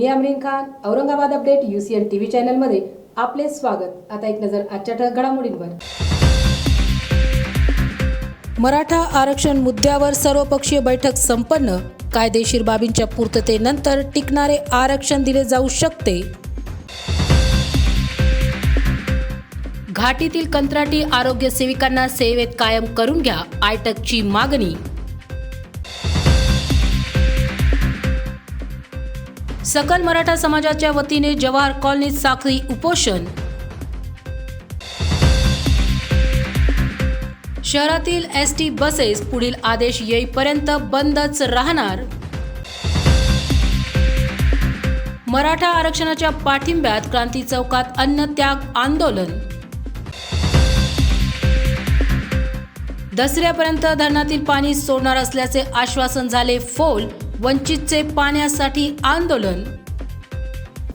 मी Amreen Khan, Aurangabad update UCN TV चॅनलमध्ये आपले स्वागत। आता एक नजर आजच्या ठळक घडामोडींवर। मराठा आरक्षण मुद्द्यावर सर्वपक्षीय बैठक संपन्न। कायदेशीर बाबींच्या पूर्ततेनंतर टिकणारे आरक्षण दिले जाऊ शकते। घाटीतील कंत्राटी आरोग्य सेविकांना सेवेत कायम करून घ्या, आयटकची मागणी। सकल मराठा समाजाच्या वतीने जवाहर कॉलनीत साखळी उपोषण। शहरातील ST बसेस पुढील आदेश येईपर्यंत बंदच राहणार। मराठा आरक्षणाच्या पाठिंब्यात क्रांती चौकात अन्नत्याग आंदोलन। दसऱ्यापर्यंत धरणातील पाणी सोडणार असल्याचे आश्वासन झाले फोल। वंचितचे पाण्यासाठी आंदोलन।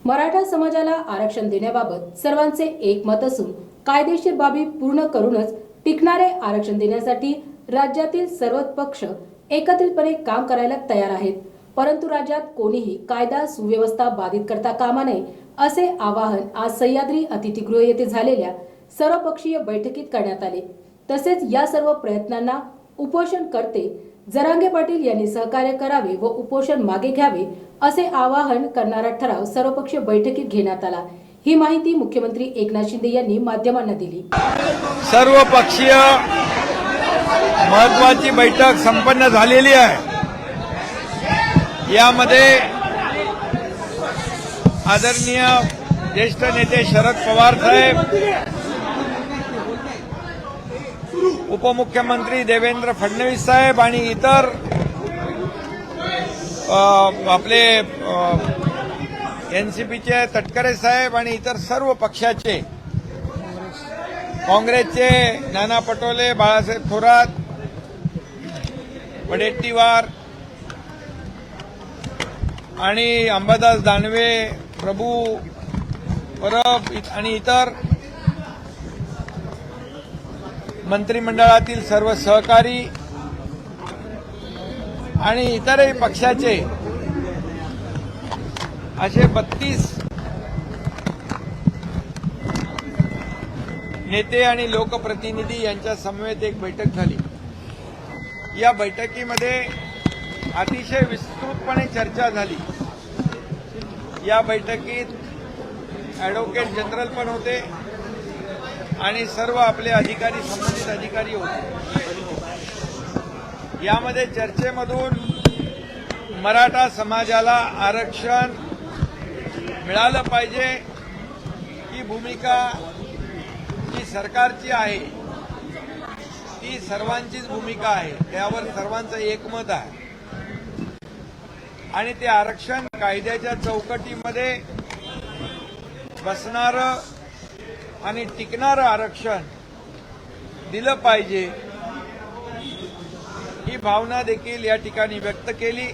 मराठा समाजाला आरक्षण देण्याबाबत सर्वांचे एकमत असून कायदेशीर बाबी पूर्ण करूनच टिकणारे आरक्षण देण्यासाठी राज्यातील सर्वच पक्ष एकत्रितपणे काम करायला तयार आहेत। परंतु राज्यात कोणीही कायदा सुव्यवस्था बाधित करता कामा नये असे आवाहन आज सह्याद्री अतिथीगृह येथे झालेल्या सर्वपक्षीय बैठकीत करण्यात आले। तसेच या सर्व प्रयत्नांना उपोषणकर्ते जरांगे पाटील यांनी सहकार्य करावे व उपोषण मागे घ्यावे असे आवाहन करणारा ठराव सर्वपक्षीय बैठकीत घेण्यात आला। ही माहिती मुख्यमंत्री एकनाथ शिंदे यांनी माध्यमांना दिली। सर्वपक्षीय महत्त्वाची बैठक संपन्न झालेली आहे। यामध्ये आदरणीय ज्येष्ठ नेते शरद पवार साहेब, उपमुख्यमंत्री देवेंद्र फडणवीस साहेब आणि इतर आपले NCPचे तटकरे साहेब आणि इतर सर्व पक्षाचे, काँग्रेसचे नाना पटोले, बाळासाहेब थोरात, वडेट्टीवार आणि अंबादास दानवे, प्रभू परब आणि इतर मंत्रिमंडळातील सर्व सहकारी आणि इतरही पक्षाचे असे 32 नेते आणि लोकप्रतिनिधी यांच्या समवेत एक बैठक झाली। या बैठकीमध्ये अतिशय विस्तृतपणे चर्चा झाली। या बैठकीत ॲडव्होकेट जनरल पण होते आणि सर्व आपले अधिकारी, संबंधित अधिकारी होते। यामध्ये चर्चेमधून मराठा समाजाला आरक्षण मिळालं पाहिजे ही भूमिका जी सरकारची आहे ती सर्वांचीच भूमिका आहे, त्यावर सर्वांचं एकमत आहे। आणि ते आरक्षण कायद्याच्या चौकटीमध्ये बसणारं आणि टिकणारं आरक्षण दिलं पाहिजे ही भावना देखील या ठिकाणी व्यक्त केली।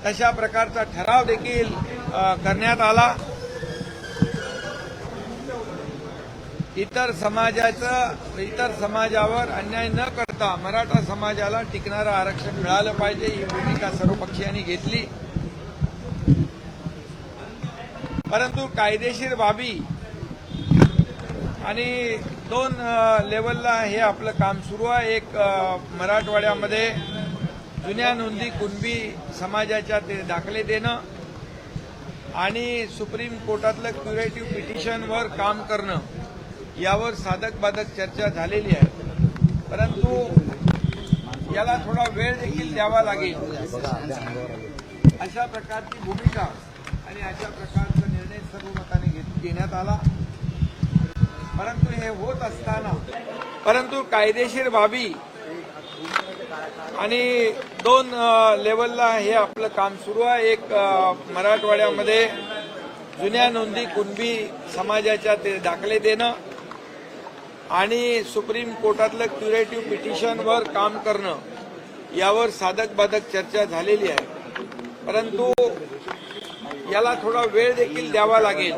तशा प्रकारचा ठराव देखील करण्यात आला। इतर समाजावर अन्याय न करता मराठा समाजाला टिकणारं आरक्षण मिळालं पाहिजे ही भूमिका सर्व पक्षीयांनी घेतली। परंतु कायदेशीर बाबी आणि 2 लेवलला हे आपलं काम सुरू आहे। एक मराठवाड्यामध्ये जुन्या नोंदी कुणबी समाजाच्या ते दाखले देणं आणि सुप्रीम कोर्टातलं क्युरेटिव्ह पिटिशनवर काम करणं, यावर साधक बाधक चर्चा झालेली आहे। परंतु याला थोडा वेळ देखील द्यावा लागेल अशा प्रकारची भूमिका आणि अशा प्रकारचा निर्णय सर्वमताने घेण्यात आला। परंतु हे होत असताना कायदेशीर बाबी आणि 2 लेवलला हे आपलं काम सुरू आहे। एक मराठवाड्यामध्ये जुन्या नोंदी कुणबी समाजाच्या ते दाखले देणं आणि सुप्रीम कोर्टातलं क्युरेटिव्ह पिटिशनवर काम करणं, यावर साधक बाधक चर्चा झालेली आहे। परंतु याला थोडा वेळ देखील द्यावा लागेल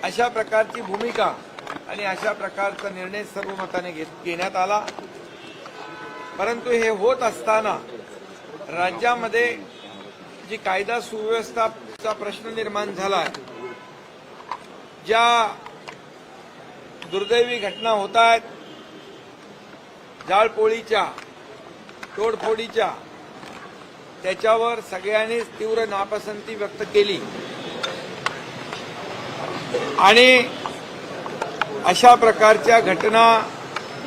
अशा प्रकारची भूमिका आणि अशा प्रकारचा निर्णय सर्वमताने घेण्यात आला। परंतु हे होत असताना राज्यामध्ये जी कायदा सुव्यवस्थाचा प्रश्न निर्माण झाला आहे, ज्या दुर्दैवी घटना होत आहेत, जाळपोळीच्या, तोडफोडीच्या, त्याच्यावर सगळ्यांनीच तीव्र नापसंती व्यक्त केली आणि अशा प्रकारच्या घटना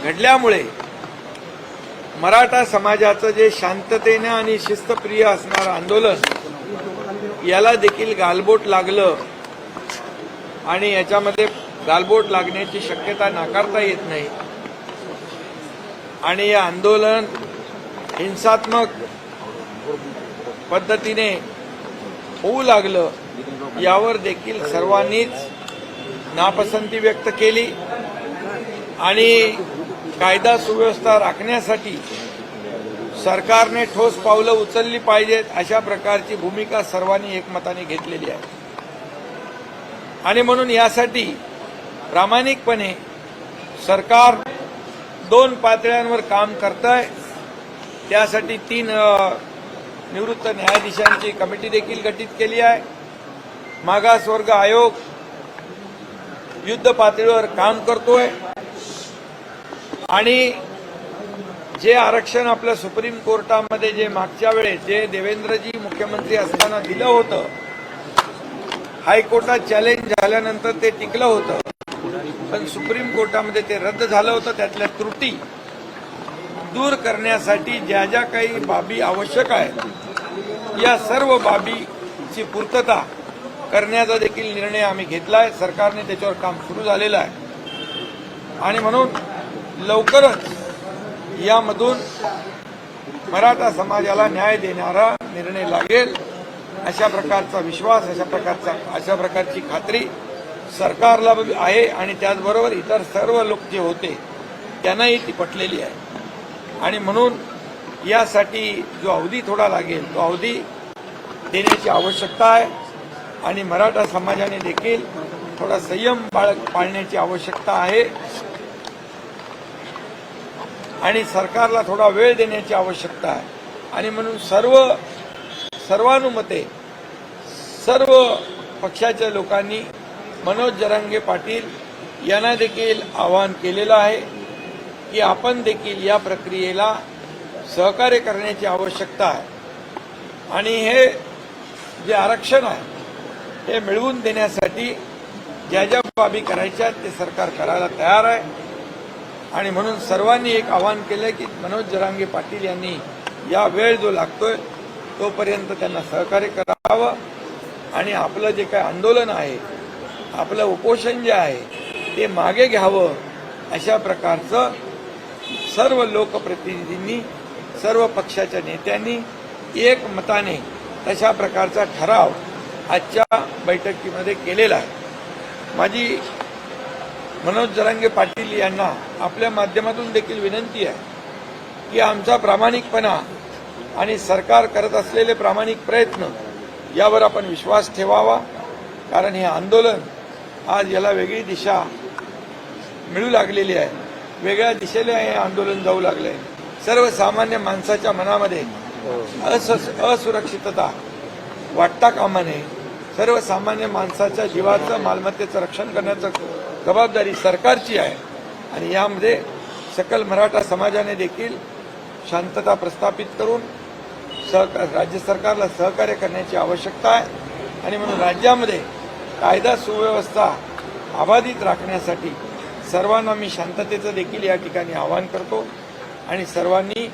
घडल्यामुळे मराठा समाजाचं जे शांततेने आणि शिस्तप्रिय असणारं आंदोलन याला देखील गालबोट लागलं आणि याच्यामध्ये गालबोट लागण्याची शक्यता नाकारता येत नाही आणि हे आंदोलन हिंसात्मक पद्धतीने होऊ लागलं यावर देखील सर्वांनीच नापसंती व्यक्त केली आणि कायदा सुव्यवस्था राखण्यासाठी सरकारने ठोस पावलं उचलली पाहिजेत अशा प्रकारची भूमिका सर्वांनी एकमताने घेतलेली आहे आणि म्हणून यासाठी प्रामाणिकपणे सरकार 2 पातळ्यांवर काम करतंय। त्यासाठी 3 निवृत्त न्यायाधीशांची कमिटी देखील गठीत केली आहे। मागासवर्ग आयोग युद्ध पातळीवर काम करतोय आणि जे आरक्षण आपल्या सुप्रीम कोर्टामध्ये जे मागच्या वेळेस जे देवेंद्रजी मुख्यमंत्री असताना दिलं होतं, हायकोर्टात चॅलेंज झाल्यानंतर ते टिकलं होतं, पण सुप्रीम कोर्टामध्ये ते रद्द झालं होतं। त्यातल्या त्रुटी दूर करण्यासाठी ज्या ज्या काही बाबी आवश्यक आहेत या सर्व बाबीची पूर्तता करण्याचा देखील निर्णय आम्ही घेतलाय। सरकारने त्याच्यावर काम सुरू झालेलं आहे आणि म्हणून लवकरच यामधून मराठा समाजाला न्याय देणारा निर्णय लागेल अशा प्रकारचा विश्वास, अशा प्रकारची खात्री सरकारला आहे आणि त्याचबरोबर इतर सर्व लोक जे होते त्यांनाही ती पटलेली आहे आणि म्हणून यासाठी जो अवधी थोडा लागेल तो अवधी देण्याची आवश्यकता आहे आणि मराठा समाजाने देखील थोडा संयम पाळण्याची आवश्यकता आहे आणि सरकारला थोडा वेळ देण्याची आवश्यकता आहे आणि म्हणून सर्वानुमते सर्व पक्षाच्या लोकांनी मनोज जरांगे पाटील यांना देखील आवाहन केलेलं आहे की आपण देखील या प्रक्रियेला सहकार्य करण्याची आवश्यकता आहे आणि हे जे आरक्षण आहे हे मिळवून देण्यासाठी ज्या ज्या बाबी करायच्या ते सरकार करायला तयार आहे आणि म्हणून सर्वांनी एक आवाहन केलं की मनोज जरांगे पाटील यांनी या वेळ जो लागतोय तोपर्यंत त्यांना सहकार्य करावं आणि आपलं जे काही आंदोलन आहे, आपलं उपोषण जे आहे ते मागे घ्यावं अशा प्रकारचं सर्व लोकप्रतिनिधींनी, सर्व पक्षाच्या नेत्यांनी एकमताने तशा प्रकारचा ठराव आजच्या बैठकीमध्ये केलेला आहे। माझी मनोज जरांगे पाटील यांना आपल्या माध्यमातून देखील विनंती आहे की आमचा प्रामाणिकपणा आणि सरकार करत असलेले प्रामाणिक प्रयत्न यावर आपण विश्वास ठेवावा, कारण हे आंदोलन आज याला वेगळी दिशा मिळू लागलेली आहे, वेगळ्या दिशेला हे आंदोलन जाऊ लागले। सर्वसामान्य माणसाच्या मनामध्ये असुरक्षितता वाटता कामा नये। सर्वसामान्य माणसाच्या जीवाचं, मालमत्तेचं रक्षण करण्याचं जबाबदारी सरकारची आहे आणि यामध्ये सकल मराठा समाजाने देखील शांतता प्रस्थापित करून राज्य सरकारला सहकार्य करण्याची आवश्यकता आहे आणि म्हणून राज्यामध्ये कायदा सुव्यवस्था अबाधित राखण्यासाठी सर्वांना मी शांततेचं देखील या ठिकाणी आवाहन करतो आणि सर्वांनी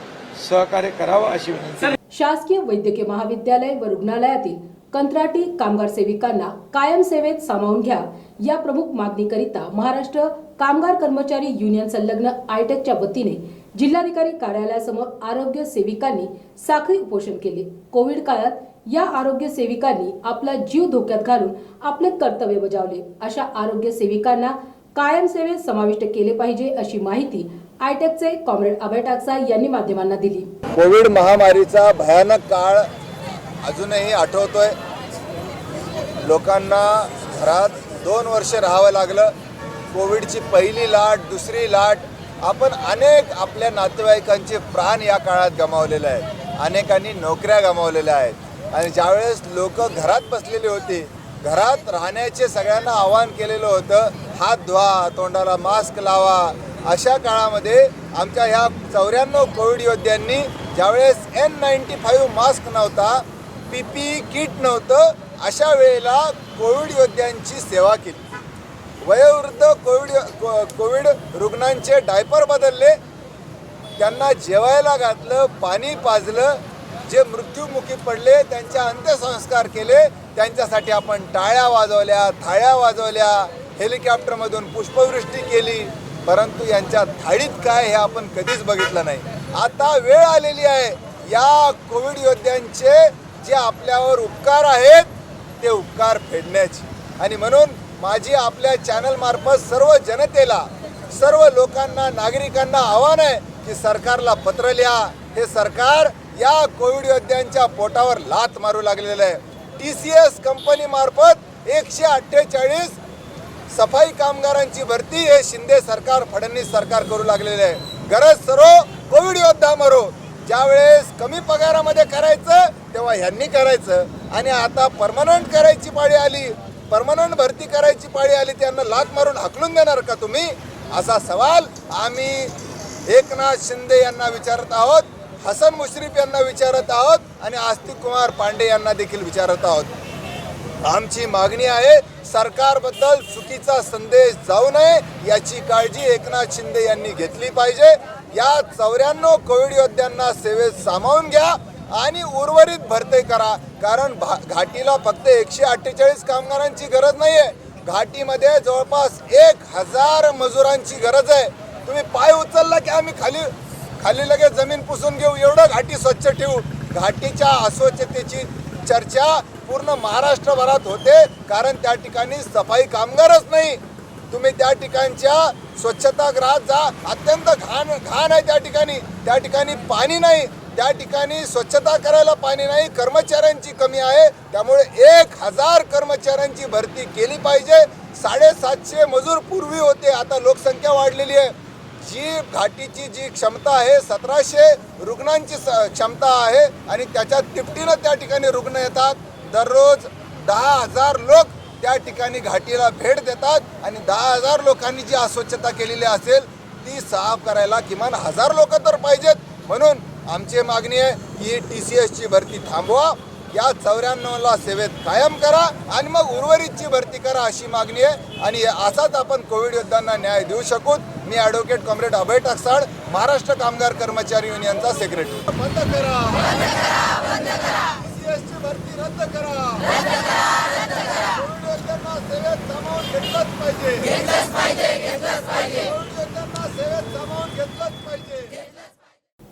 सहकार्य करावं अशी विनंती। शासकीय वैद्यकीय महाविद्यालय व रुग्णालयातील कंत्राटी कामगार सेविकांना कायम सेवेत सामावून घ्या या प्रमुख मागणीकरिता महाराष्ट्र कामगार कर्मचारी युनियन संलग्न आयटेकच्या वतीने जिल्हाधिकारी कार्यालयासमोर आरोग्य सेविकांनी साखळी उपोषण केले। कोविड काळात या आरोग्य सेविकांनी आपला जीव धोक्यात घालून आपले कर्तव्य बजावले। अशा आरोग्य सेविकांना कायम सेवेत समाविष्ट केले पाहिजे अशी माहिती आयटेकचे कॉम्रेड अभय टाकसाळ यांनी माध्यमांना दिली। कोविड महामारीचा भयानक काळ अजूनही आठवतोय। लोकांना घरात 2 वर्ष राहावं लागलं। कोविडची पहिली लाट, दुसरी लाट, आपण अनेक आपल्या नातेवाईकांचे प्राण या काळात गमावलेले आहेत। अनेकांनी नोकऱ्या गमावलेल्या आहेत। आणि ज्यावेळेस लोक घरात बसलेले होते, घरात राहण्याचे सगळ्यांना आवाहन केलेलं होतं, हात धुवा, तोंडाला मास्क लावा. अशा काळामध्ये आमच्या ह्या 94 कोविड योद्ध्यांनी ज्यावेळेस N95 मास्क नव्हता, PPE किट नव्हतं, अशा वेळेला कोविड योद्ध्यांची सेवा केली. वयोवृद्ध कोविड रुग्णांचे डायपर बदलले, त्यांना जेवायला घातलं, पाणी पाजलं. जे मृत्युमुखी पडले त्यांचे अंत्यसंस्कार केले. त्यांच्यासाठी आपण टाळ्या वाजवल्या, थाळ्या वाजवल्या, हेलिकॉप्टरमधून पुष्पवृष्टी केली. परंतु यांच्या थाळीत काय हे आपण कधीच बघितलं नाही. आता वेळ आलेली आहे या कोविड योद्ध्यांचे जे आपल्यावर उपकार आहेत ते उपकार फेडण्याची. आणि म्हणून माझी आपल्या चॅनलमार्फत सर्व जनतेला, सर्व लोकांना, नागरिकांना आव्हान आहे की सरकारला पत्र लिहा. हे सरकार या कोविड योद्ध्यांच्या पोटावर लाथ मारू लागलेलं आहे. TCS कंपनीमार्फत 148 सफाई कामगारांची भरती हे शिंदे सरकार, फडणवीस सरकार करू लागलेले आहे. गरज सरो, कोविड योद्धा मरो. ज्यावेळेस कमी पगारामध्ये करायचं तेव्हा ह्यांनी करायचं, आणि आता परमनंट करायची पाळी आली, परमनंट भरती करायची पाळी आली, त्यांना लाथ मारून हाकलून देणार का तुम्ही? असा सवाल आम्ही एकनाथ शिंदे यांना विचारत आहोत, हसन मुश्रीफ यांना विचारत आहोत आणि आस्तिक कुमार पांडे यांना देखील विचारत आहोत. आमची मागणी आहे, सरकारबद्दल चुकीचा संदेश जाऊ नये याची काळजी एकनाथ शिंदे यांनी घेतली पाहिजे. या 94 कोविड योद्ध्यांना सेवेत सामावून घ्या आणि उर्वरित भरती करा. कारण घाटीला फक्त 148 कामगारांची गरज नाही आहे, घाटीमध्ये जवळपास 1000 मजुरांची गरज आहे. तुम्ही पाय उचलला की आम्ही खाली लगेच जमीन पुसून घेऊ, एवढं घाटी स्वच्छ ठेवू. घाटीच्या अस्वच्छतेची चर्चा पूर्ण महाराष्ट्रभरात होते, कारण त्या ठिकाणी सफाई कामगारच नाही. तुम्ही त्या ठिकाणच्या स्वच्छतागृहात जा, अत्यंत घाण आहे त्या ठिकाणी पाणी नाही, त्या ठिकाणी स्वच्छता करायला पाणी नाही, कर्मचाऱ्यांची कमी आहे. त्यामुळे 1000 कर्मचाऱ्यांची भरती केली पाहिजे. 750 मजूर पूर्वी होते, आता लोकसंख्या वाढलेली आहे. जी घाटीची जी क्षमता आहे 1700 रुग्णांची क्षमता आहे आणि त्याच्या तिपटीनं त्या ठिकाणी रुग्ण येतात. दररोज 10,000 लोक त्या ठिकाणी घाटीला भेट देतात आणि 10,000 लोकांनी जी अस्वच्छता केलेली असेल ती साफ करायला किमान 1000 लोक तर पाहिजेत. म्हणून आमची मागणी आहे की TCSची भरती थांबवा, या 94ला सेवेत कायम करा आणि मग उर्वरितची भरती करा अशी मागणी आहे. आणि असाच आपण कोविड योद्ध्यांना न्याय देऊ शकू. मी ॲडव्होकेट कॉम्रेड अभय टाकसाळ, महाराष्ट्र कामगार कर्मचारी युनियनचा सेक्रेटरी. बंद करा, TCSची भरती रद्द करा, कोविड योद्ध्यांना सेवेत सामावून घेतलंच पाहिजे, कोविड योद्ध्यांना सेवेत सामावून घेतलंच पाहिजे.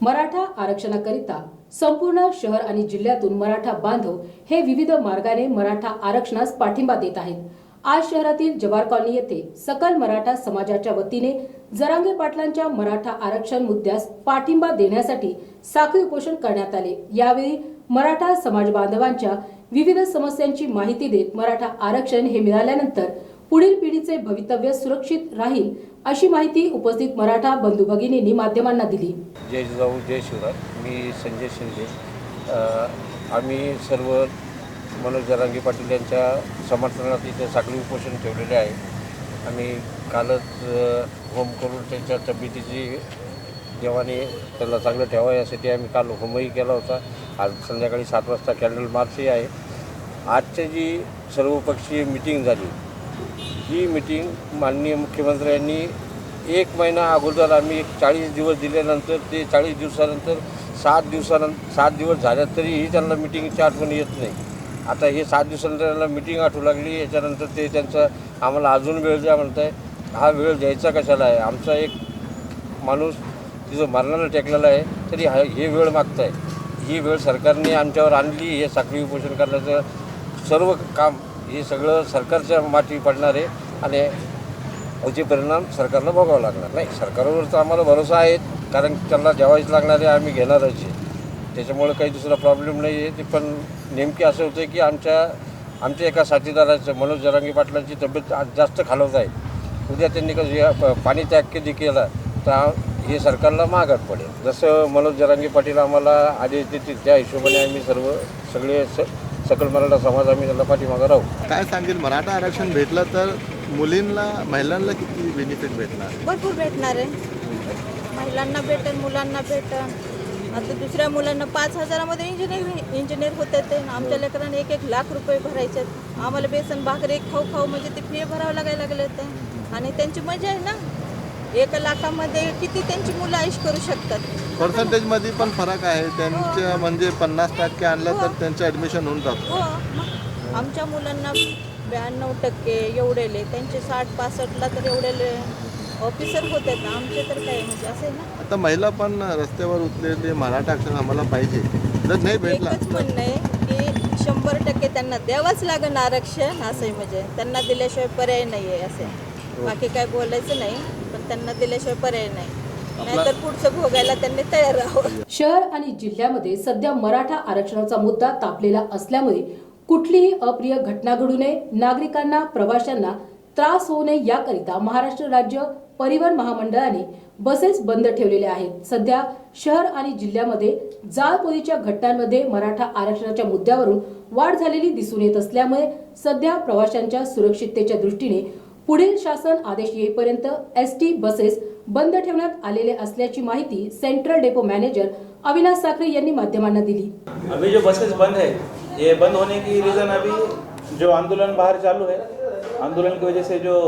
मराठा आरक्षणाकरिता संपूर्ण शहर आणि जिल्ह्यातून मराठा बांधव हे विविध मार्गाने मराठा आरक्षणास पाठिंबा देत आहेत. आज शहरातील जवाहर कॉलनी येथे सकल मराठा समाजाच्या वतीने जरांगे पाटलांच्या मराठा आरक्षण मुद्द्यास पाठिंबा देण्यासाठी साखळी उपोषण करण्यात आले. यावेळी मराठा समाज बांधवांच्या विविध समस्यांची माहिती देत मराठा आरक्षण हे मिळाल्यानंतर पुढील पिढीचे भवितव्य सुरक्षित राहील अशी माहिती उपस्थित मराठा बंधू भगिनींनी माध्यमांना दिली. जय जिजाऊ जय शिवराय. मी संजय शिंदे. आम्ही सर्व मनोज जरांगे पाटील यांच्या समर्थनात इथे साखळी उपोषण ठेवलेले आहे. आम्ही कालच होम करून त्यांच्या तब्येतीची देवाने त्याला चांगलं ठेवा यासाठी आम्ही काल होमही केला होता. आज संध्याकाळी 7 वाजता कॅन्डल मार्चही आहे. आजची जी सर्वपक्षीय मिटिंग झाली, ही मिटिंग माननीय मुख्यमंत्र्यांनी 1 महिना अगोदर आम्ही 40 दिवस दिल्यानंतर ते 40 दिवसानंतर 7 दिवस झाल्या तरीही त्यांना मिटिंगची आठवण येत नाही. आता हे 7 दिवसानंतर त्यांना मिटिंग आठवू लागली. याच्यानंतर ते त्यांचं आम्हाला अजून वेळ द्या म्हणत आहे. हा वेळ द्यायचा कशाला आहे? आमचा एक माणूस तिथं मरणाला टेकलेला आहे तरी हे वेळ मागत आहे. ही वेळ सरकारने आमच्यावर आणली. हे साखळी उपोषण करण्याचं सर्व काम हे सगळं सरकारच्या माठी पडणार आहे आणि याचे परिणाम सरकारला भोगावं लागणार. नाही, सरकारवर तर आम्हाला भरोसा आहे, कारण त्यांना द्यावाच लागणार आहे, आम्ही घेणारच आहे. त्याच्यामुळे काही दुसरा प्रॉब्लेम नाही आहे. ते पण नेमके असं होतं की आमच्या एका साथीदाराचं मनोज जरांगे पाटलांची तब्येत जास्त खालवत आहे. उद्या त्यांनी कसं पाणी त्याग कधी केला तर हे सरकारला महागात पडेल. जसं मनोज जरांगे पाटील आम्हाला आदेश देतील त्या हिशोबाने आम्ही सर्व सगळे सकल मराठा समाज आम्ही त्याला पाठीमागं राहू. काय सांगेल, मराठा आरक्षण भेटलं तर मुलींना महिलांना किती बेनिफिट भेटणार? भरपूर भेटणार आहे. महिलांना भेटेल, मुलांना भेटेल. आता दुसऱ्या मुलांना 5,000मध्ये इंजिनियर होते ते. आमच्या लेकरांना 1-1 लाख रुपये भरायचे. आम्हाला बेसन भाकरी खाऊ म्हणजे ते फी भरावं लागायला लागले ते. आणि त्यांची मजा आहे ना, 1 लाखामध्ये किती त्यांची मुलं आयुष करू शकतात. पर्सेंटेजमध्ये पण फरक आहे त्यांच्या, म्हणजे 50% आणलं तर त्यांचं ॲडमिशन होऊन जातं. हो, मग आमच्या मुलांना 92% एवढेले, त्यांचे 60-65ला तर एवढेले ऑफिसर होते ना. आमचे तर काय म्हणजे असं आहे ना. आता महिला पण रस्त्यावर उतरलेले, मराठा आरक्षण आम्हाला पाहिजे. जर नाही भेटला एकच म्हणणं आहे की 100% त्यांना द्यावंच लागेल आरक्षण. असं आहे, म्हणजे त्यांना दिल्याशिवाय पर्याय नाही आहे. असे बाकी काय बोलायचं नाही, पण त्यांना दिल्याशिवाय पर्याय नाही. नाहीतर पुढचं भोगायला त्यांनी तयार राहावं. शहर आणि जिल्ह्यामध्ये सध्या मराठा आरक्षणाचा मुद्दा तापलेला असल्यामुळे कुठलीही अप्रिय घटना घडू नये, नागरिकांना, प्रवाशांना त्रास होऊ नये याकरिता महाराष्ट्र राज्य परिवहन महामंडळाने बसेस बंद ठेवलेल्या आहेत. सध्या शहर आणि जिल्ह्यामध्ये जाळपोळीच्या घटनांमध्ये मराठा आरक्षणाच्या मुद्द्यावरून वाढ झालेली दिसून येत असल्यामुळे सध्या प्रवाशांच्या सुरक्षिततेच्या दृष्टीने पुढील शासन आदेश येईपर्यंत एसटी बसेस बंद ठेवण्यात आलेले असल्याची माहिती central depot manager Avinash Sakhare यांनी माध्यमांना दिली. अभी जो बसेस बंद है, ये बंद होने की रीज़न अभी जो आंदोलन बाहर चालू है, आंदोलन की वजह से जो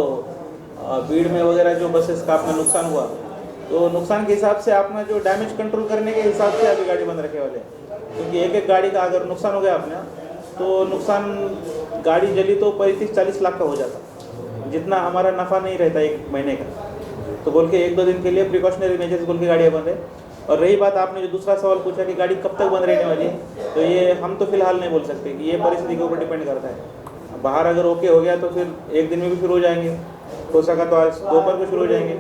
भीड़ में वगैरह जो बसेस का अपना नुकसान हुआ, तो नुकसान के हिसाब से अपना जो डैमेज कंट्रोल करने के हिसाब से अभी गाड़ी बंद रखे वाले हैं. क्योंकि एक गाड़ी का अगर नुकसान हो गया अपना, तो नुकसान गाड़ी जली तो 35-40 लाख का हो जाता, जितना हमारा नफ़ा नहीं रहता 1 महीने का. तो बोल के 1-2 दिन के लिए प्रिकॉशनरी मेजर्स बोल के गाड़ियाँ बंद है. और रही बात आपने जो दूसरा सवाल पूछा कि गाड़ी कब तक बंद रहने वाली है, तो ये हम तो फिलहाल नहीं बोल सकते कि ये परिस्थिति के ऊपर डिपेंड करता है. बाहर अगर ओके हो गया तो फिर 1 दिन में भी शुरू हो जाएंगे, हो सका तो आज दोपहर को शुरू हो जाएंगे,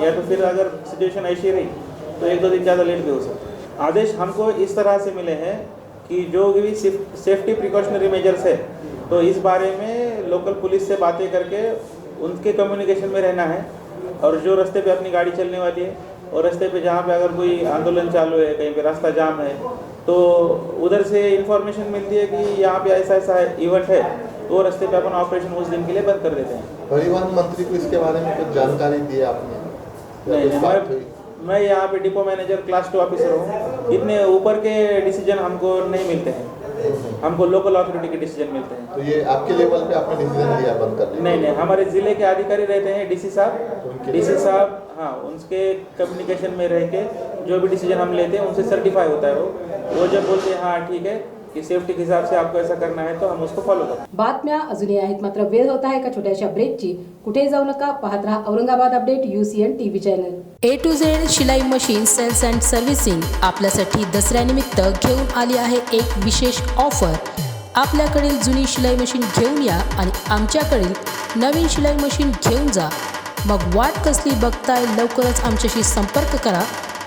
या तो फिर अगर सिचुएशन ऐसी रही तो 1-2 दिन ज़्यादा लेट भी हो सकता है. आदेश हमको इस तरह से मिले हैं कि जो भी सेफ्टी प्रिकॉशनरी मेजर्स है, तो इस बारे में लोकल पुलिस से बातें करके उनके कम्युनिकेशन में रहना है. और जो रास्ते पे अपनी गाड़ी चलने वाली है और रास्ते पे जहाँ पे अगर कोई आंदोलन चालू है, कहीं पे रास्ता जाम है, तो उधर से इंफॉर्मेशन मिलती है कि यहाँ पे ऐसा इवेंट है, तो रास्ते पे अपन ऑपरेशन उस दिन के लिए बंद कर देते हैं. परिवहन मंत्री को इसके बारे में कुछ जानकारी दी है आपने? नहीं, मैं यहाँ पे डिपो मैनेजर क्लास 2 ऑफिसर हूँ. इतने ऊपर के डिसीजन हमको नहीं मिलते हैं, हमको लोकल अथॉरिटी के डिसीजन मिलते हैं. तो ये आपके लेवल पे आपने डिसीजन लिया बंद कर दिया? नहीं, हमारे ज़िले के अधिकारी रहते हैं, डीसी साहब, हाँ, उनके कम्युनिकेशन में रह के जो भी डिसीजन हम लेते हैं उनसे सर्टिफाई होता है. वो जब बोलते हैं हाँ ठीक है की सेफ्टी के हिसाब से आपको ऐसा करना है, तो हम उसको फॉलो करते हैं. बातम्या अजूनही आहेत, मात्र वेळ होत आहे एका छोट्याशा ब्रेकची. कुठेही जाऊ नका, पाहत रहा Aurangabad update UCN TV channel. A to Z शिलाई मशीन सेल्स अँड सर्व्हिसिंग आपल्यासाठी दसऱ्यानिमित्त घेऊन आली आहे एक विशेष ऑफर. आपल्याकडील जुनी शिलाई मशीन घेऊन या आणि आमच्याकडील नवीन शिलाई मशीन घेऊन जा. मग वाट कसली बघताय, लवकरच आमच्याशी संपर्क करा.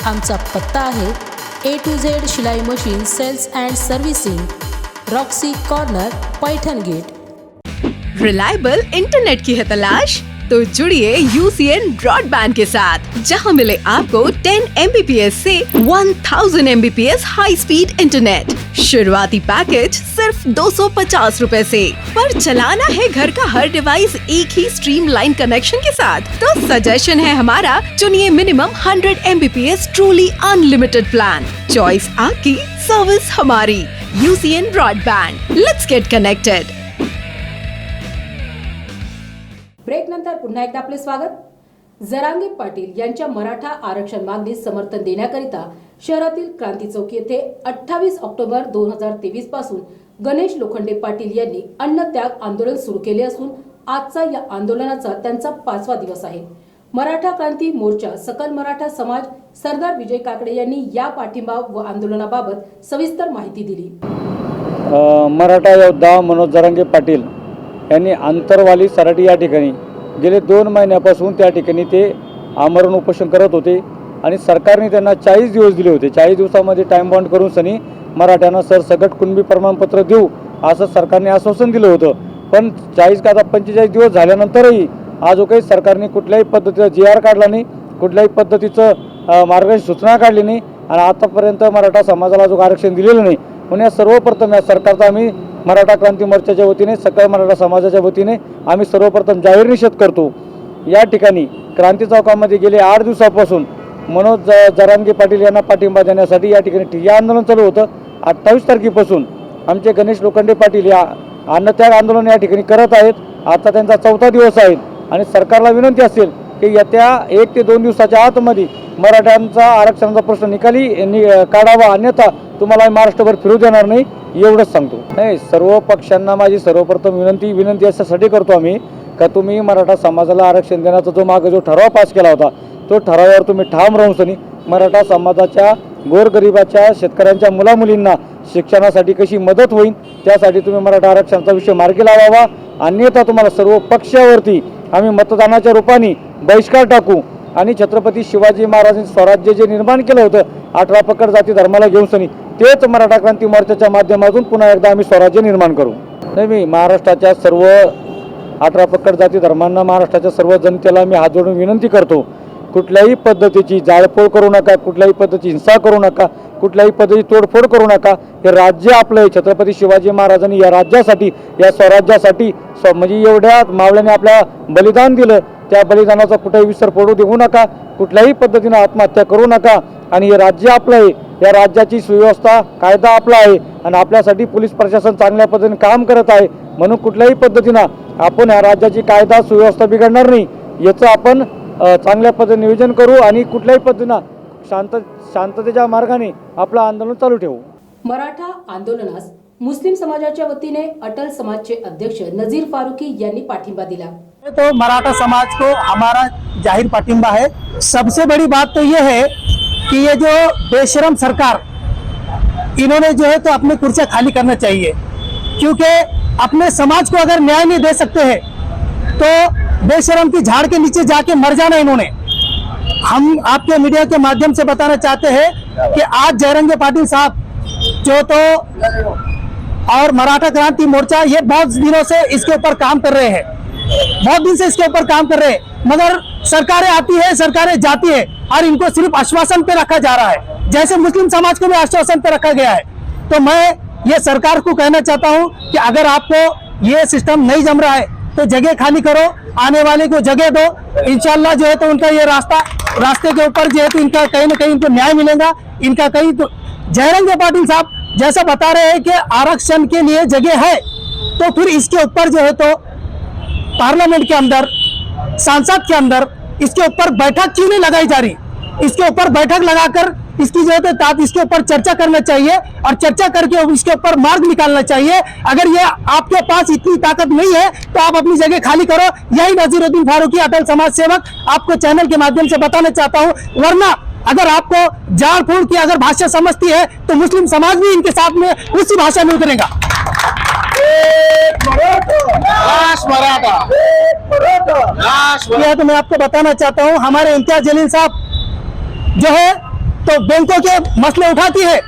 आमचा पत्ता आहे A to Z शिलाई machine sales and servicing, Roxy corner, Paithan gate. Reliable internet की है तलाश? तो जुड़िए UCN ब्रॉडबैंड के साथ, जहां मिले आपको 10 Mbps से 1000 Mbps हाई स्पीड इंटरनेट. शुरुआती पैकेज सिर्फ 250 रुपए से. पर चलाना है घर का हर डिवाइस एक ही स्ट्रीमलाइन कनेक्शन के साथ, तो सजेशन है हमारा. चुनिए minimum 100 Mbps truly unlimited plan. Choice आपकी, सर्विस हमारी. UCN broadband, let's get connected. Break नंतर पुन्हा एकदा आपले स्वागत. जरांगे पाटील यांच्या मराठा आरक्षण मागणीस समर्थन देण्याकरिता शहरातील क्रांती चौक येथे 28 ऑक्टोबर 2023 पासून गणेश लोखंडे पाटील यांनी अन्नत्याग आंदोलन सुरू केले असून आजचा या आंदोलनाचा त्यांचा 5वा दिवस आहे. मराठा क्रांती मोर्चा, सकल मराठा समाज, सरदार विजय काकडे यांनी या पाठिंबा व आंदोलनाबाबत सविस्तर माहिती दिली. मराठा योद्धा मनोज जरांगे पाटील यांनी आंतरवाली सराटी या ठिकाणी गेले 2 महिन्यापासून त्या ठिकाणी ते आमरण उपोषण करत होते आणि सरकारने त्यांना 40 दिवस दिले होते. 40 दिवसामध्ये टाइम बाउंड करून सनी मराठ्यांना सरसकट कुणबी प्रमाणपत्र देऊ असं सरकारने आश्वासन दिलं होतं. पण 40 का आता 45 दिवस झाल्यानंतरही आज काही सरकारने कुठल्याही पद्धतीचा GR काढला नाही, कुठल्याही पद्धतीचं मार्गदर्शक सूचना काढली नाही आणि आतापर्यंत मराठा समाजाला जो आरक्षण दिलेलं नाही म्हणून सर्वप्रथम या सरकारचा आम्ही मराठा क्रांती मोर्चाच्या वतीने सकल मराठा समाजाच्या वतीने आम्ही सर्वप्रथम जाहीर निषेध करतो। या ठिकाणी क्रांती चौकामध्ये गेले 8 दिवसापासून मनोज जरांगे पाटील यांना पाठिंबा देण्यासाठी या ठिकाणी ठिय्या आंदोलन चालू होतं। 28 तारखेपासून आमचे गणेश लोखंडे पाटील या अन्नत्याग आंदोलन या ठिकाणी करत आहेत। आता त्यांचा 4था दिवस आहे आणि सरकारला विनंती असेल की येत्या 1 ते 2 दिवसाच्या आतमध्ये मराठ्यांचा आरक्षणाचा प्रश्न काढावा, अन्यथा तुम्हाला महाराष्ट्रभर फिरू देणार नाही, एवढंच सांगतो। नाही, सर्व पक्षांना माझी सर्वप्रथम विनंती याच्यासाठी करतो आम्ही का तुम्ही मराठा समाजाला आरक्षण देण्याचा जो मागे जो ठराव पास केला होता तो ठरावावर तुम्ही ठाम राहून सनी मराठा समाजाच्या गोरगरिबाच्या शेतकऱ्यांच्या मुलामुलींना शिक्षणासाठी कशी मदत होईल त्यासाठी तुम्ही मराठा आरक्षणाचा विषय मार्गी लावावा, अन्यथा तुम्हाला सर्व पक्षावरती आम्ही मतदानाच्या रूपाने बहिष्कार टाकू आणि छत्रपती शिवाजी महाराजांनी स्वराज्य जे निर्माण केलं होतं 18 पकड जाती धर्माला घेऊन सनी तेच मराठा क्रांती मोर्चाच्या माध्यमातून पुन्हा एकदा आम्ही स्वराज्य निर्माण करू। नाही, मी महाराष्ट्राच्या सर्व 18 पकड जाती धर्मांना महाराष्ट्राच्या सर्व जनतेला मी हात जोडून विनंती करतो, कुठल्याही पद्धतीची जाळपोळ करू नका, कुठल्याही पद्धतीची हिंसा करू नका, कुठल्याही पद्धतीची तोडफोड करू नका। हे राज्य आपलं आहे। छत्रपती शिवाजी महाराजांनी या राज्यासाठी या स्वराज्यासाठी म्हणजे एवढ्या मावळ्याने आपल्या बलिदान दिलं, त्या बलिदानाचा कुठेही विसर पडू देऊ नका, कुठल्याही पद्धतीने आत्महत्या करू नका। आणि हे राज्य आपलं आहे, या राज्याची सुव्यवस्था कायदा आपला आहे आणि आपल्यासाठी पोलीस प्रशासन चांगल्या पद्धतीने काम करत आहे, म्हणून कुठल्याही पद्धतीनं आपण या राज्याची कायदा सुव्यवस्था बिघडणार नाही याचं आपण चांगल्या पद्धतीने नियोजन करू आणि कुठल्याही पद्धतीनं शांततेच्या मार्गाने आपलं आंदोलन चालू ठेवू। मराठा आंदोलनास मुस्लिम समाजाच्या वतीने अटल समाजचे अध्यक्ष नजीर फारूकी यांनी पाठिंबा दिला। तो मराठा समाज को हमारा जाहिर पाठिंबा है। सबसे बड़ी बात तो ये है कि ये जो बेशरम सरकार इन्होंने जो है तो अपनी कुर्सियां खाली करना चाहिए, क्योंकि अपने समाज को अगर न्याय नहीं दे सकते हैं तो बेशरम की झाड़ के नीचे जाके मर जाना इन्होंने। हम आपके मीडिया के माध्यम से बताना चाहते हैं कि आज जयरंगे पाटिल साहब जो तो और मराठा क्रांति मोर्चा ये बहुत दिनों से इसके ऊपर काम कर रहे हैं, बहुत दिन से इसके ऊपर काम कर रहे हैं, मगर सरकारें आती है सरकारें जाती है और इनको सिर्फ आश्वासन पे रखा जा रहा है, जैसे मुस्लिम समाज को भी आश्वासन पे रखा गया है। तो मैं ये सरकार को कहना चाहता हूं कि अगर आपको ये सिस्टम नहीं जम रहा है तो जगह खाली करो, आने वाले को जगह दो, इंशाल्लाह जो है तो उनका ये रास्ते के ऊपर जो है तो इनका कहीं ना कहीं इनको न्याय मिलेगा। इनका कहीं तो जयरंगे पाटिल साहब जैसा बता रहे हैं कि आरक्षण के लिए जगह है, तो फिर इसके ऊपर जो है तो पार्लियामेंट के अंदर संसद के अंदर इसके ऊपर बैठक क्यों नहीं लगाई जा रही? इसके ऊपर बैठक लगाकर इसकी जो है इसके ऊपर चर्चा करना चाहिए और चर्चा करके इसके ऊपर मार्ग निकालना चाहिए। अगर ये आपके पास इतनी ताकत नहीं है तो आप अपनी जगह खाली करो। यही नजीरुद्दीन फारूकी अटल समाज सेवक आपको चैनल के माध्यम से बताना चाहता हूँ, वरना अगर आपको जाड़ फूड़ की अगर भाषा समझती है तो मुस्लिम समाज भी इनके साथ में उसी भाषा में उतरेगा। तो मैं आपको बताना चाहता हूँ, हमारे इम्तियाज जलील साहब जो है तो बैंकों के मसले उठाती है।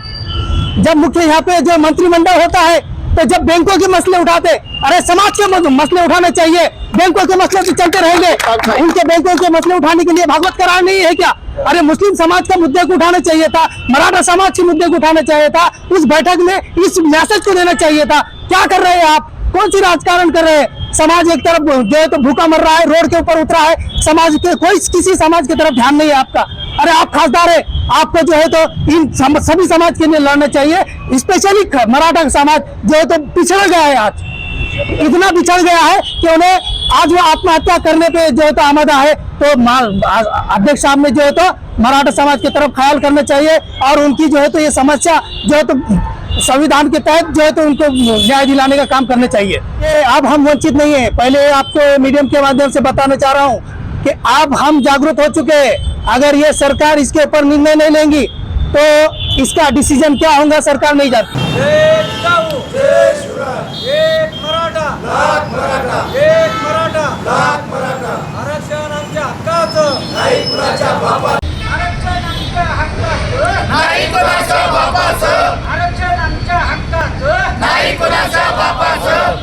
जब मुख्य यहाँ पे जो मंत्रिमंडल होता है तो जब बैंकों के मसले उठाते, अरे समाज के मसले उठाने चाहिए, बैंकों के मसले तो चलते रहेंगे। उनके बैंकों के मसले उठाने के लिए भागवत करार नहीं है क्या? अरे मुस्लिम समाज का मुद्दे को उठाना चाहिए था, मराठा समाज के मुद्दे को उठाना चाहिए था, उस बैठक में इस मैसेज को देना चाहिए था। क्या कर रहे हैं आप? कौन सी राजकारण कर रहे हैं? समाज एक तरफ जो है तो भूखा मर रहा है, रोड के ऊपर उतरा है, समाज के कोई किसी समाज की तरफ ध्यान नहीं है आपका। अरे आप खासदार है, आपको जो है तो इन सभी समाज के लिए लड़ना चाहिए। स्पेशली मराठा समाज जो है तो पिछड़ गया है, आज इतना पिछड़ गया है कि उन्हें आज वो आत्महत्या करने पे जो है तो आमादा है। तो अध्यक्ष साहब ने जो है तो मराठा समाज की तरफ ख्याल करना चाहिए और उनकी जो है तो ये समस्या जो है तो संविधान के तहत जो है तो उनको न्याय दिलाने का काम करना चाहिए। अब हम वंचित नहीं है, पहले आपको मीडियम के माध्यम से बताना चाह रहा हूँ कि अब हम जागरूक हो चुके हैं। अगर ये सरकार इसके ऊपर निर्णय नहीं लेंगी तो इसका डिसीजन क्या होगा सरकार नहीं जानती। आरक्षण आमच्या हक्काचं, नाही कुणाच्या बापाचं। नाही कुणाच्या बापाचं, आरक्षण आमच्या हक्काचं, नाही कुणाच्या बापाचं।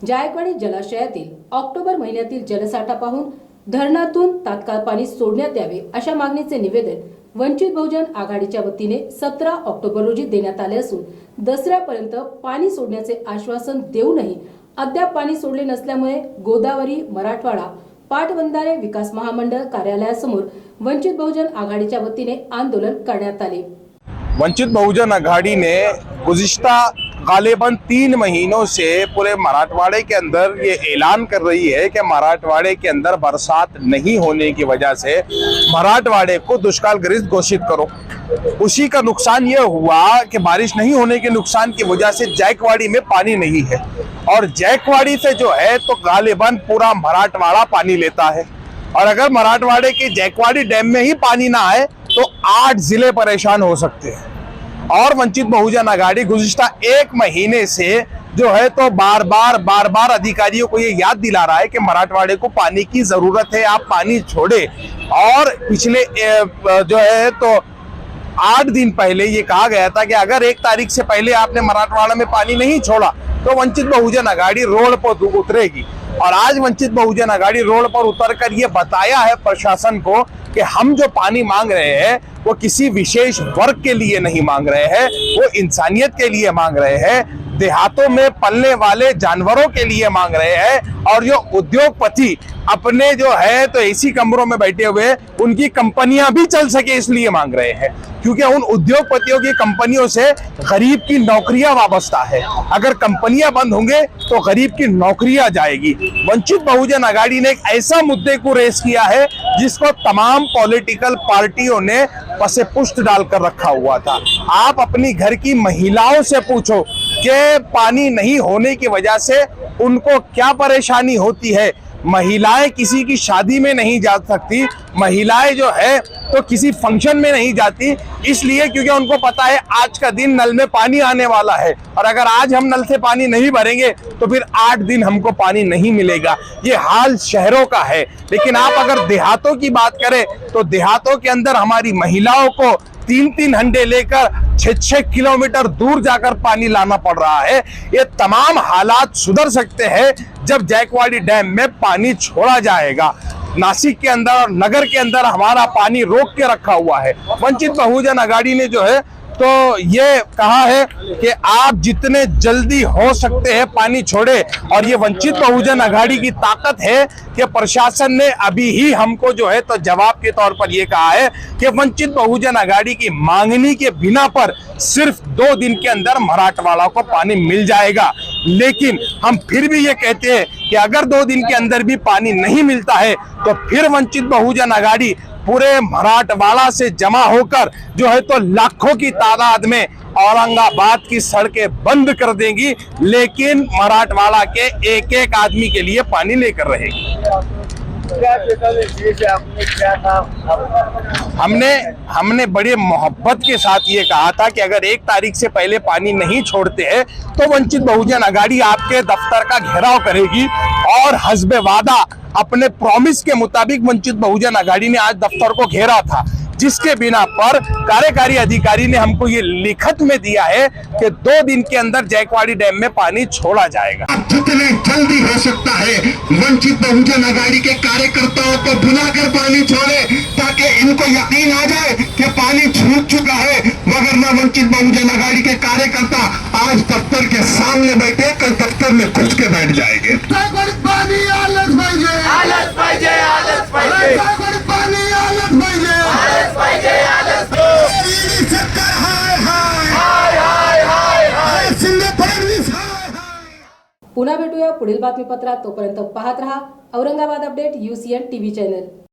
जायकवाडी जलाशयातील ऑक्टोबर महिन्यातील जलसाठा पाहून धरणातून तात्काळ पाणी सोडण्यात यावे अशा मागणीचे निवेदन वंचित बहुजन आघाडीच्या वतीने 17 ऑक्टोबर रोजी देण्यात आले असून दसऱ्यापर्यंत पाणी सोडण्याचे आश्वासन देऊनही अद्याप पाणी सोडले नसल्यामुळे गोदावरी मराठवाडा पाटबंधारे विकास महामंडळ कार्यालयासमोर वंचित बहुजन आघाडीच्या वतीने आंदोलन करण्यात आले। वंचित बहुजन आघाड़ी ने गुज़िश्ता गालिबन 3 महीनों से पूरे मराठवाड़े के अंदर ये ऐलान कर रही है कि मराठवाड़े के अंदर बरसात नहीं होने की वजह से मराठवाड़े को दुष्कालग्रस्त घोषित करो। उसी का नुकसान ये हुआ कि बारिश नहीं होने के नुकसान की वजह से जायकवाड़ी में पानी नहीं है और जायकवाड़ी से जो है तो गालिबन पूरा मराठवाड़ा पानी लेता है और अगर मराठवाड़े के जायकवाड़ी डैम में ही पानी ना आए तो 8 जिले परेशान हो सकते हैं। और वंचित बहुजन आघाड़ी गुज़िश्ता 1 महीने से जो है तो बार बार अधिकारियों को ये याद दिला रहा है कि मराठवाड़े को पानी की जरूरत है, आप पानी छोड़े। और पिछले जो है तो 8 दिन पहले ये कहा गया था कि अगर 1 तारीख से पहले आपने मराठवाड़ा में पानी नहीं छोड़ा तो वंचित बहुजन आघाड़ी रोड पर उतरेगी। और आज वंचित बहुजन आघाड़ी रोड पर उतरकर ये बताया है प्रशासन को कि हम जो पानी मांग रहे हैं वो किसी विशेष वर्ग के लिए नहीं मांग रहे हैं, वो इंसानियत के लिए मांग रहे हैं, देहातों में पलने वाले जानवरों के लिए मांग रहे हैं। और जो उद्योगपति अपने जो है तो एसी कमरों में बैठे हुए उनकी कंपनियां भी चल सके इसलिए मांग रहे हैं, क्योंकि उन उद्योगपतियों की कंपनियों से गरीब की नौकरियां वाबस्ता है। अगर कंपनियां बंद होंगे तो गरीब की नौकरियां जाएगी। वंचित बहुजन आघाड़ी ने एक ऐसा मुद्दे को रेस किया है जिसको तमाम पॉलिटिकल पार्टियों ने पसे पुष्ट डालकर रखा हुआ था। आप अपनी घर की महिलाओं से पूछो कि पानी नहीं होने की वजह से उनको क्या परेशानी होती है। महिलाएं किसी की शादी में नहीं जा सकती, महिलाएं जो है तो किसी फंक्शन में नहीं जाती, इसलिए क्योंकि उनको पता है आज का दिन नल में पानी आने वाला है और अगर आज हम नल से पानी नहीं भरेंगे तो फिर 8 दिन हमको पानी नहीं मिलेगा। ये हाल शहरों का है। लेकिन आप अगर देहातों की बात करें तो देहातों के अंदर हमारी महिलाओं को 3-3 हंडे लेकर 6-6 किलोमीटर दूर जाकर पानी लाना पड़ रहा है। ये तमाम हालात सुधर सकते हैं जब जायकवाड़ी डैम में पानी छोड़ा जाएगा। नासिक के अंदर और नगर के अंदर हमारा पानी रोक के रखा हुआ है। वंचित बहुजन आघाड़ी ने जो है तो ये कहा है कि आप जितने जल्दी हो सकते हैं पानी छोड़े। और ये वंचित बहुजन आघाड़ी की ताकत है कि प्रशासन ने अभी ही हमको जो है तो जवाब के तौर पर ये कहा है कि वंचित बहुजन आघाड़ी की मांगनी के बिना पर सिर्फ 2 दिन के अंदर मराठवाड़ा को पानी मिल जाएगा। लेकिन हम फिर भी ये कहते हैं कि अगर 2 दिन के अंदर भी पानी नहीं मिलता है तो फिर वंचित बहुजन आघाड़ी पूरे मराठवाड़ा से जमा होकर जो है तो लाखों की तादाद में औरंगाबाद की सड़कें बंद कर देंगी, लेकिन मराठवाड़ा के एक आदमी के लिए पानी लेकर रहेगी। हमने बड़े मोहब्बत के साथ ये कहा था कि अगर 1 तारीख से पहले पानी नहीं छोड़ते हैं तो वंचित बहुजन आघाड़ी आपके दफ्तर का घेराव करेगी। और हस्बे वादा अपने प्रॉमिस के मुताबिक वंचित बहुजन आघाड़ी ने आज दफ्तर को घेरा था, जिसके बिना पर कार्यकारी अधिकारी ने हमको ये लिखित में दिया है कि 2 दिन के अंदर जायकवाड़ी डैम में पानी छोड़ा जाएगा। जितने जल्दी हो सकता है वंचित बहुजन आघाड़ी के कार्यकर्ताओं को बुलाकर पानी छोड़े, ताकि इनको यकीन आ जाए कि पानी छूट चुका है। वगरना वंचित बहुजन आघाड़ी के कार्यकर्ता आज दफ्तर के सामने बैठे, कल दफ्तर में घुस के बैठ जाएंगे। पानी आलस पाहिजे, आलस पाहिजे, आलस पाहिजे, पानी आलस पाहिजे, आलस पाहिजे, आलस पाहिजे। सरकार हाय हाय हाय हाय हाय हाय, शिंदे फडणवीस हाय हाय। पुन्हा भेटूया पुढील बातमीपत्रात। तोपर्यंत पाहत रहा Aurangabad update UCN TV channel.